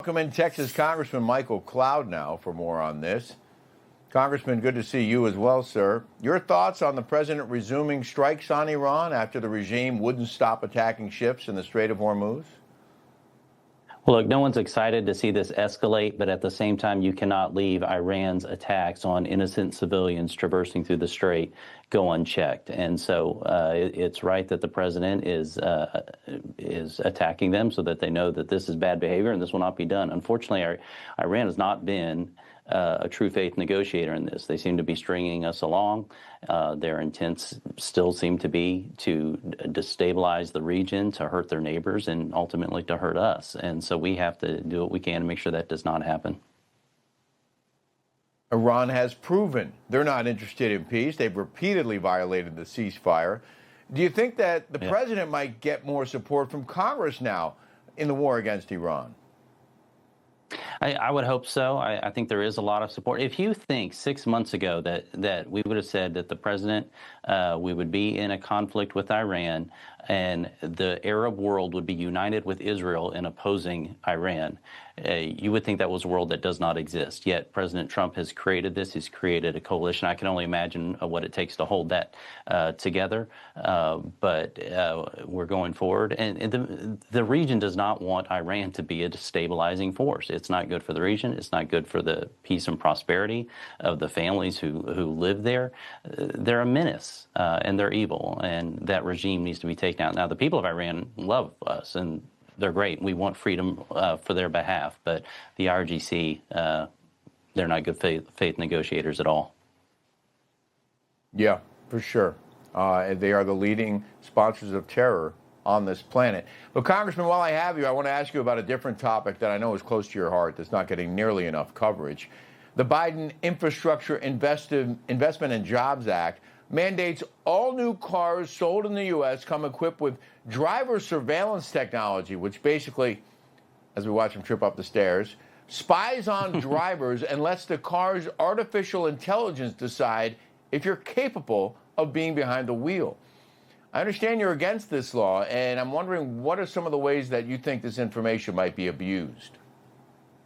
Welcome in Texas Congressman Michael Cloud now for more on this. Congressman, good to see you as well, sir. Your thoughts on the president resuming strikes on Iran after the regime wouldn't stop attacking ships in the Strait of Hormuz? Well, look, no one's excited to see this escalate, but at the same time, you cannot leave Iran's attacks on innocent civilians traversing through the strait go unchecked. And so it's right that the president is attacking them so that they know that this is bad behavior and this will not be done. Unfortunately, Iran has not been a true faith negotiator in this. They seem to be stringing us along. Their intents still seem to be to destabilize the region, to hurt their neighbors, and ultimately to hurt us. And so we have to do what we can to make sure that does not happen. Iran has proven they're not interested in peace. They've repeatedly violated the ceasefire. Do you think that the president might get more support from Congress now in the war against Iran? I would hope so. I think there is a lot of support. If you think 6 months ago that we would have said that the president, we would be in a conflict with Iran and the Arab world would be united with Israel in opposing Iran, you would think that was a world that does not exist. Yet President Trump has created this. He's created a coalition. I can only imagine what it takes to hold that together. But we're going forward. And the region does not want Iran to be a destabilizing force. It's not good for the region. It's not good for the peace and prosperity of the families who live there. They're a menace and they're evil. And that regime needs to be taken out. Now, the people of Iran love us and they're great. We want freedom for their behalf, but the IRGC, they're not good faith negotiators at all. Yeah, for sure. They are the leading sponsors of terror on this planet. But Congressman, while I have you, I want to ask you about a different topic that I know is close to your heart that's not getting nearly enough coverage. The Biden Infrastructure Investment and Jobs Act mandates all new cars sold in the U.S. come equipped with driver surveillance technology, which basically, as we watch them trip up the stairs, spies on drivers and lets the car's artificial intelligence decide if you're capable of being behind the wheel. I understand you're against this law, and I'm wondering what are some of the ways that you think this information might be abused?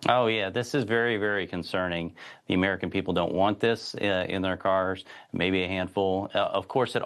Oh, yeah, this is very, very concerning. The American people don't want this in their cars, maybe a handful. Of course,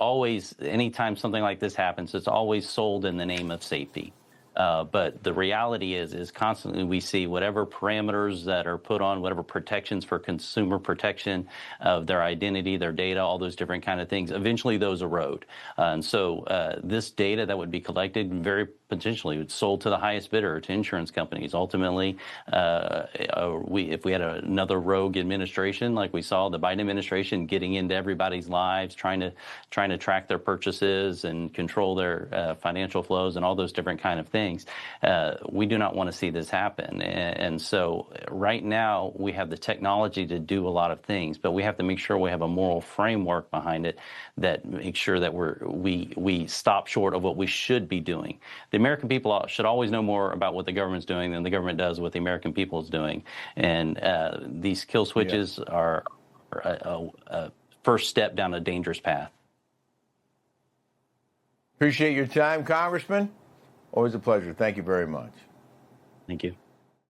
anytime something like this happens, it's always sold in the name of safety. But the reality is constantly we see whatever parameters that are put on, whatever protections for consumer protection of their identity, their data, all those different kind of things, eventually those erode. And so this data that would be collected very potentially would sold to the highest bidder, to insurance companies. Ultimately, if we had another rogue administration like we saw the Biden administration getting into everybody's lives, trying to track their purchases and control their financial flows and all those different kind of things, we do not want to see this happen. And so right now we have the technology to do a lot of things, but we have to make sure we have a moral framework behind it that makes sure that we stop short of what we should be doing. The American people should always know more about what the government's doing than the government does what the American people is doing. And these kill switches are a first step down a dangerous path. Appreciate your time, Congressman. Always a pleasure. Thank you very much. Thank you.